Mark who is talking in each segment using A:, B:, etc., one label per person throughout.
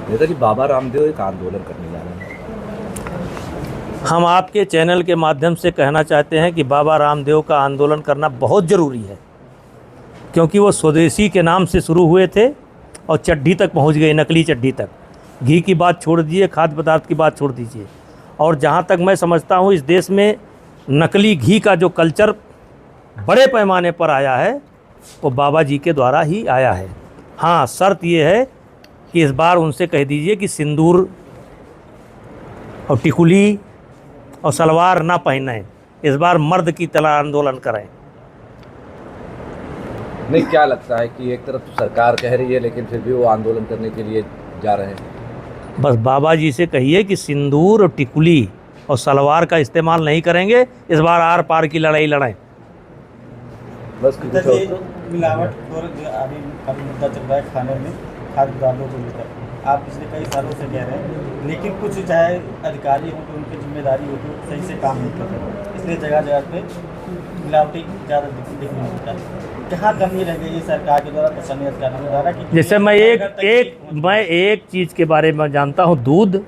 A: नेताजी बाबा रामदेव एक आंदोलन करने जा रहे हैं।
B: हम आपके चैनल के माध्यम से कहना चाहते हैं कि बाबा रामदेव का आंदोलन करना बहुत ज़रूरी है, क्योंकि वो स्वदेशी के नाम से शुरू हुए थे और चड्ढी तक पहुंच गए, नकली चड्ढी तक। घी की बात छोड़ दीजिए, खाद्य पदार्थ की बात छोड़ दीजिए। और जहाँ तक मैं समझता हूँ, इस देश में नकली घी का जो कल्चर बड़े पैमाने पर आया है वो बाबा जी के द्वारा ही आया है। हाँ, शर्त ये है कि इस बार उनसे कह दीजिए कि सिंदूर और टिकुली और सलवार ना पहने, इस बार मर्द की तरह आंदोलन करें।
A: नहीं, क्या लगता है कि एक तरफ तो सरकार कह रही है लेकिन फिर भी वो आंदोलन करने के लिए जा रहे हैं।
B: बस बाबा जी से कहिए कि सिंदूर और टिकुली और सलवार का इस्तेमाल नहीं करेंगे, इस बार आर पार की लड़ाई लड़ें।
A: बस
C: मिलावट और अभी काफी मुद्दा चल रहा है खाने में, खाद्य पदार्थों को लेकर। आप पिछले कई सालों से कह रहे हैं, लेकिन कुछ चाहे अधिकारी हों तो उनकी जिम्मेदारी हो तो सही से काम नहीं कर रहे, इसलिए जगह जगह पे मिलावटी ज़्यादा दिखने लगता है। कहाँ कमी रह गई है सरकार के द्वारा, प्रशासनिक अधिकारियों के द्वारा?
B: जैसे मैं एक चीज़ के बारे में जानता हूँ, दूध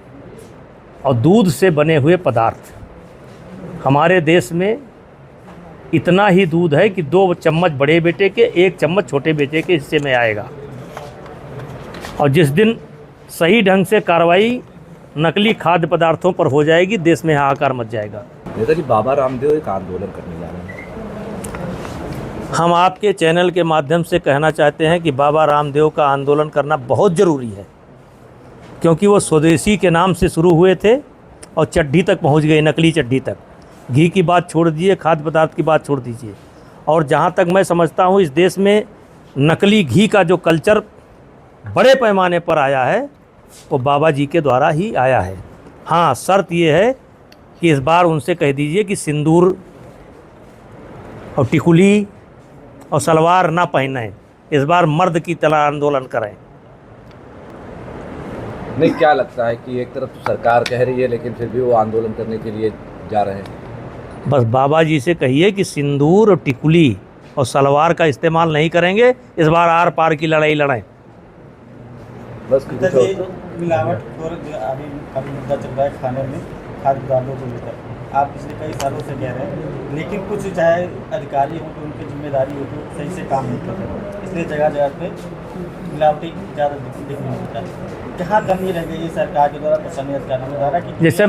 B: और दूध से बने हुए पदार्थ। हमारे देश में इतना ही दूध है कि 2 चम्मच बड़े बेटे के, 1 चम्मच छोटे बेटे के हिस्से में आएगा। और जिस दिन सही ढंग से कार्रवाई नकली खाद्य पदार्थों पर हो जाएगी, देश में हाहाकार मच जाएगा।
A: नेताजी बाबा रामदेव एक आंदोलन करने जा रहे हैं।
B: हम आपके चैनल के माध्यम से कहना चाहते हैं कि बाबा रामदेव का आंदोलन करना बहुत ज़रूरी है, क्योंकि वो स्वदेशी के नाम से शुरू हुए थे और चड्ढी तक पहुंच गए, नकली चड्ढी तक। घी की बात छोड़ दीजिए, खाद्य पदार्थ की बात छोड़ दीजिए। और जहाँ तक मैं समझता हूँ, इस देश में नकली घी का जो कल्चर बड़े पैमाने पर आया है वो बाबा जी के द्वारा ही आया है। हाँ, शर्त ये है कि इस बार उनसे कह दीजिए कि सिंदूर और टिकुली और सलवार ना पहने, इस बार मर्द की तरह आंदोलन करें।
A: नहीं, क्या लगता है कि एक तरफ तो सरकार कह रही है लेकिन फिर भी वो आंदोलन करने के लिए जा रहे हैं।
B: बस बाबा जी से कहिए कि सिंदूर और टिकुली और सलवार का इस्तेमाल नहीं करेंगे, इस बार आर पार की लड़ाई लड़ें।
C: बस मिलावट और अभी काफी मुद्दा चल रहा है खाने में, खाद्य पदार्थों को लेकर। आप पिछले कई सालों से कह रहे हैं, लेकिन कुछ चाहे अधिकारी हों तो उनकी जिम्मेदारी हो तो सही से काम नहीं कर रहे, इसलिए जगह जगह पे मिलावटी ज़्यादा दिखने लगता है। कहाँ कमी रह गई है सरकार के द्वारा, प्रशासनिक अधिकारियों के द्वारा?
B: जैसे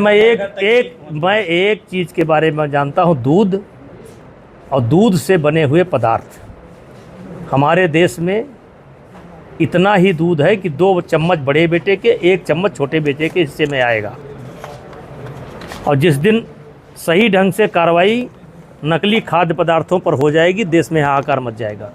B: मैं एक चीज़ के बारे में जानता हूँ, दूध और दूध से बने हुए पदार्थ। हमारे देश में इतना ही दूध है कि 2 चम्मच बड़े बेटे के, 1 चम्मच छोटे बेटे के हिस्से में आएगा। और जिस दिन सही ढंग से कार्रवाई नकली खाद्य पदार्थों पर हो जाएगी, देश में हाहाकार मच जाएगा।